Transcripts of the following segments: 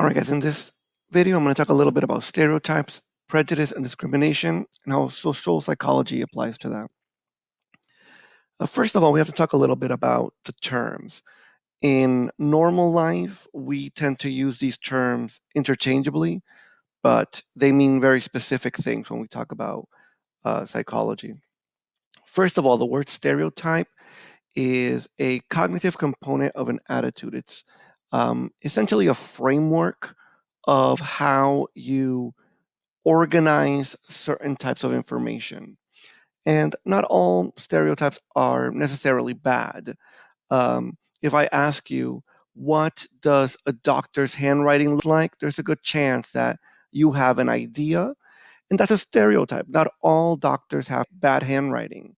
All right, guys, in this video, I'm going to talk a little bit about stereotypes, prejudice, and discrimination, and how social psychology applies to that. First of all, we have to talk a little bit about the terms. In normal life, we tend to use these terms interchangeably, but they mean very specific things when we talk about psychology. First of all, the word stereotype is a cognitive component of an attitude. It's essentially a framework of how you organize certain types of information. And not all stereotypes are necessarily bad. If I ask you, what does a doctor's handwriting look like? There's a good chance that you have an idea, and that's a stereotype. Not all doctors have bad handwriting,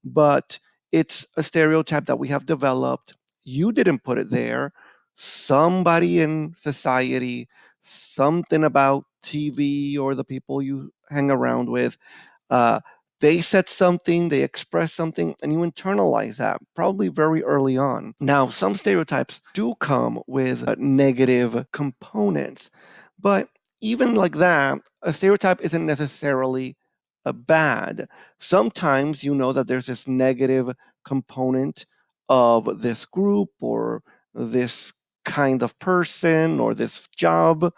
but it's a stereotype that we have developed. You didn't put it there. Somebody in society, something about TV or the people you hang around with, uh, they said something, they expressed something, and you internalize that probably very early on. Now, some stereotypes do come with negative components, but even like that, a stereotype isn't necessarily bad. Sometimes you know that there's this negative component of this group or this kind of person or this job,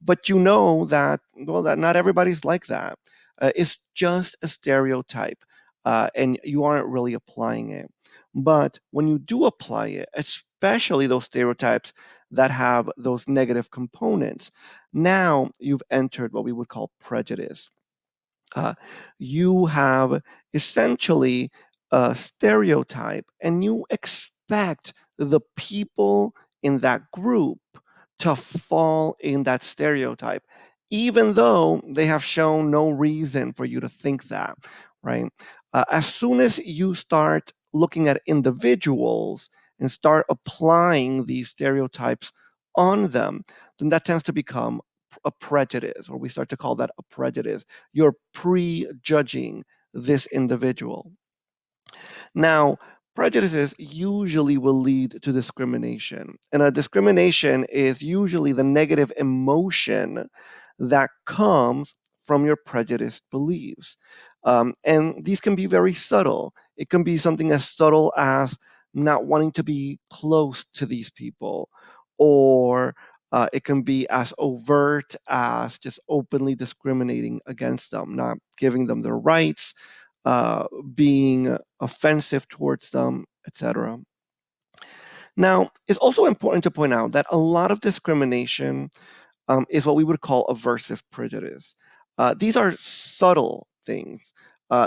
but you know that, well, that not everybody's like that. It's just a stereotype, and you aren't really applying it. But when you do apply it, especially those stereotypes that have those negative components, now you've entered what we would call prejudice. You have essentially a stereotype, and you expect the people in that group to fall in that stereotype, even though they have shown no reason for you to think that, right? As soon as you start looking at individuals and start applying these stereotypes on them, then that tends to become a prejudice, or we start to call that a prejudice. You're prejudging this individual. Now, prejudices usually will lead to discrimination, and a discrimination is usually the negative emotion that comes from your prejudiced beliefs. And these can be very subtle. It can be something as subtle as not wanting to be close to these people, or it can be as overt as just openly discriminating against them, not giving them their rights, being offensive towards them, etc. Now, it's also important to point out that a lot of discrimination is what we would call aversive prejudice. These are subtle things,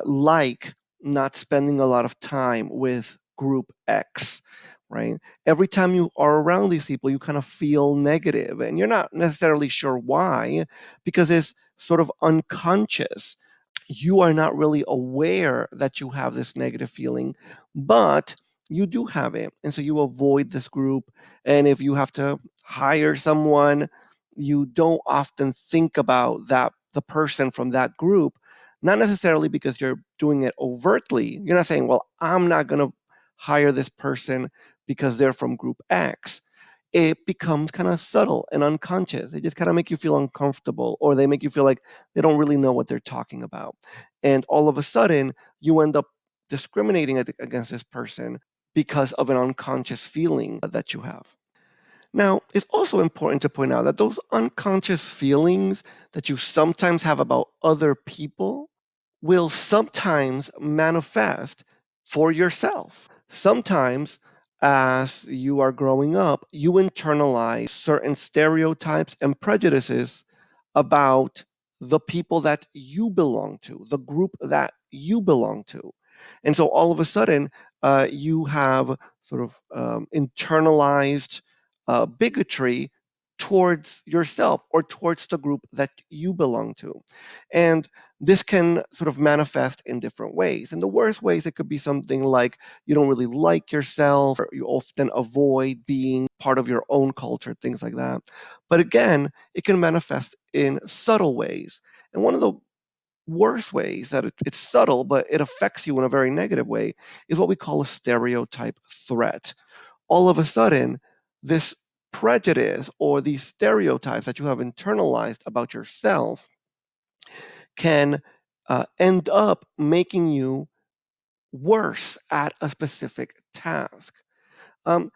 like not spending a lot of time with group X, right? Every time you are around these people, you kind of feel negative, and you're not necessarily sure why, because it's sort of unconscious. You are not really aware that you have this negative feeling, but you do have it. And so you avoid this group. And if you have to hire someone, you don't often think about the person from that group, not necessarily because you're doing it overtly. You're not saying, well, I'm not going to hire this person because they're from group X. It becomes kind of subtle and unconscious. They just kind of make you feel uncomfortable, or they make you feel like they don't really know what they're talking about. And all of a sudden, you end up discriminating against this person because of an unconscious feeling that you have. Now, it's also important to point out that those unconscious feelings that you sometimes have about other people will sometimes manifest for yourself. Sometimes, as you are growing up, you internalize certain stereotypes and prejudices about the people that you belong to, the group that you belong to. And so all of a sudden, you have sort of internalized bigotry towards yourself or towards the group that you belong to. And this can sort of manifest in different ways. In the worst ways, it could be something like you don't really like yourself, or you often avoid being part of your own culture, things like that. But again, it can manifest in subtle ways. And one of the worst ways that it's subtle, but it affects you in a very negative way, is what we call a stereotype threat. All of a sudden, this prejudice or these stereotypes that you have internalized about yourself can end up making you worse at a specific task. Um,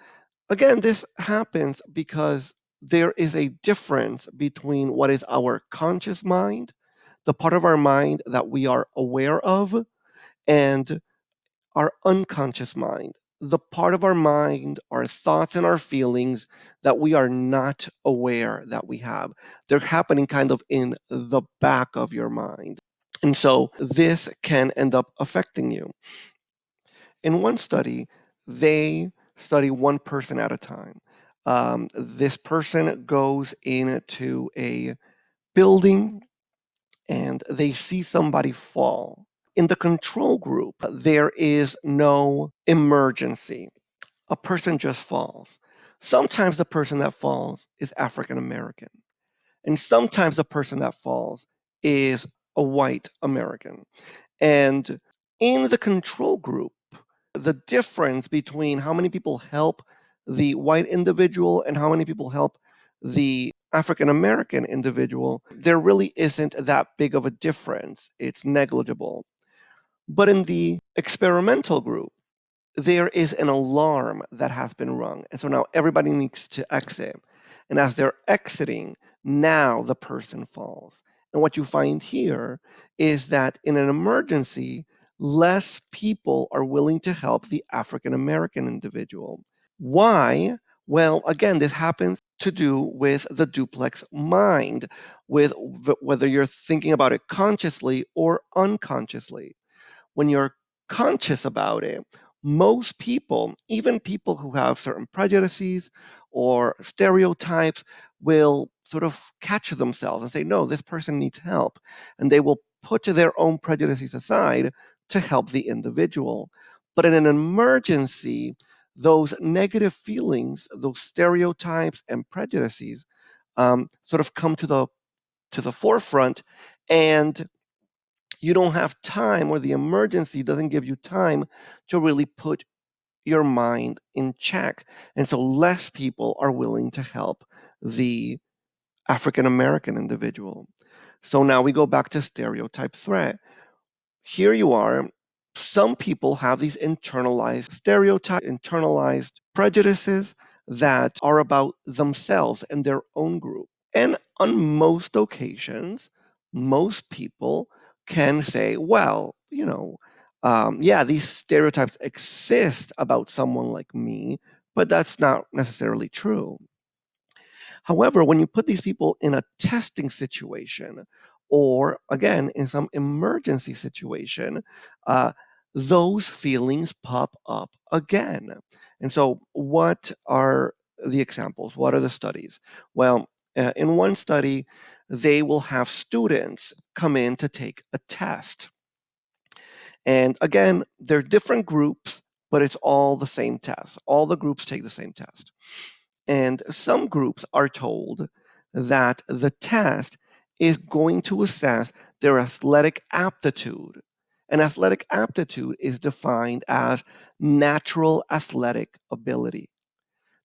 Again, this happens because there is a difference between what is our conscious mind, the part of our mind that we are aware of, and our unconscious mind, the part of our mind, our thoughts and our feelings that we are not aware that we have. They're happening kind of in the back of your mind. And so this can end up affecting you. In one study, they study one person at a time. This person goes into a building and they see somebody fall. In the control group, there is no emergency. A person just falls. Sometimes the person that falls is African American, and sometimes the person that falls is a white American. And in the control group, the difference between how many people help the white individual and how many people help the African American individual, there really isn't that big of a difference. It's negligible. But in the experimental group, there is an alarm that has been rung. And so now everybody needs to exit. And as they're exiting, now the person falls. And what you find here is that in an emergency, less people are willing to help the African American individual. Why? Well, again, this happens to do with the duplex mind, with whether you're thinking about it consciously or unconsciously. When you're conscious about it, most people, even people who have certain prejudices or stereotypes, will sort of catch themselves and say, no, this person needs help. And they will put their own prejudices aside to help the individual. But in an emergency, those negative feelings, those stereotypes and prejudices sort of come to the forefront, and you don't have time, or the emergency doesn't give you time to really put your mind in check. And so less people are willing to help the African American individual. So now we go back to stereotype threat. Here you are. Some people have these internalized stereotypes, internalized prejudices that are about themselves and their own group. And on most occasions, most people can say, well, yeah, these stereotypes exist about someone like me, but that's not necessarily true. However, when you put these people in a testing situation, or again, in some emergency situation, uh, those feelings pop up again. And so, what are the examples? What are the studies? Well, in one study, they will have students come in to take a test. And again, they're different groups, but it's all the same test. All the groups take the same test. And some groups are told that the test is going to assess their athletic aptitude. And athletic aptitude is defined as natural athletic ability.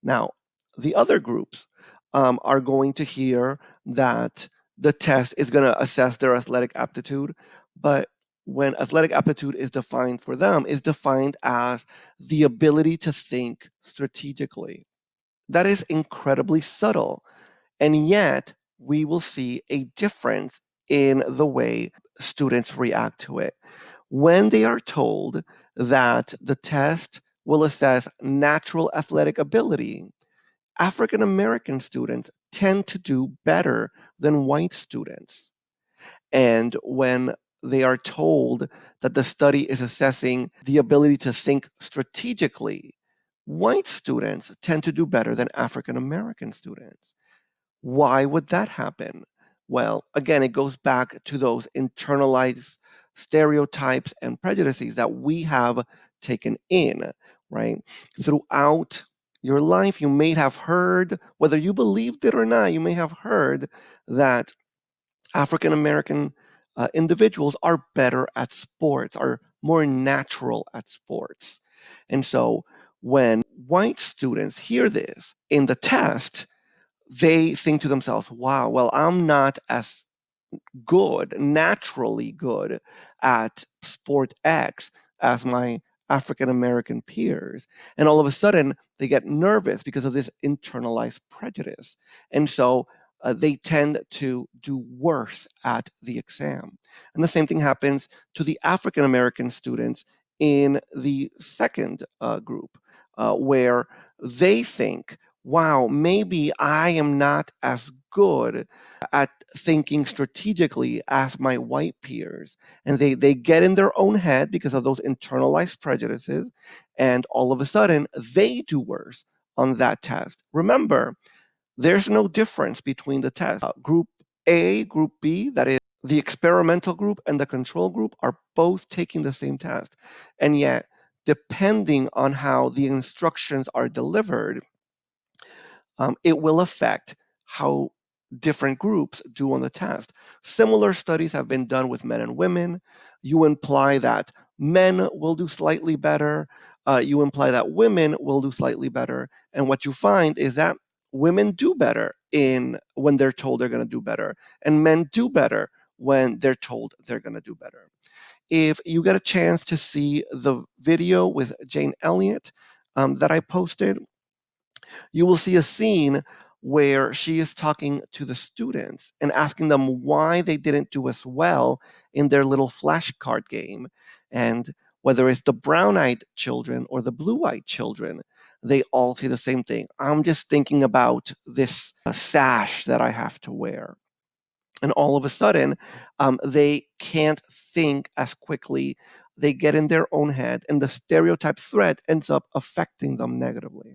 Now, the other groups are going to hear that the test is going to assess their athletic aptitude, but when athletic aptitude is defined for them, is defined as the ability to think strategically. That is incredibly subtle. And yet, we will see a difference in the way students react to it. When they are told that the test will assess natural athletic ability, African American students tend to do better than white students. And when they are told that the study is assessing the ability to think strategically, white students tend to do better than African American students. Why would that happen? Well, again, it goes back to those internalized stereotypes and prejudices that we have taken in, right? Throughout your life, you may have heard, whether you believed it or not, you may have heard that African American individuals are better at sports, are more natural at sports. And so when white students hear this in the test, they think to themselves, wow, well, I'm not as good, naturally good at sport X as my African American peers. And all of a sudden, they get nervous because of this internalized prejudice. And so they tend to do worse at the exam. And the same thing happens to the African American students in the second group, where they think, wow, maybe I am not as good at thinking strategically as my white peers. And they get in their own head because of those internalized prejudices. And all of a sudden, they do worse on that test. Remember, there's no difference between the tests. Group A, Group B, that is the experimental group, and the control group are both taking the same test. And yet, depending on how the instructions are delivered, it will affect how different groups do on the test. Similar studies have been done with men and women. You imply that men will do slightly better. You imply that women will do slightly better. And what you find is that women do better in when they're told they're going to do better, and men do better when they're told they're going to do better. If you get a chance to see the video with Jane Elliott that I posted, you will see a scene where she is talking to the students and asking them why they didn't do as well in their little flashcard game. And whether it's the brown-eyed children or the blue-eyed children, they all say the same thing. I'm just thinking about this sash that I have to wear. And all of a sudden, they can't think as quickly. They get in their own head, and the stereotype threat ends up affecting them negatively.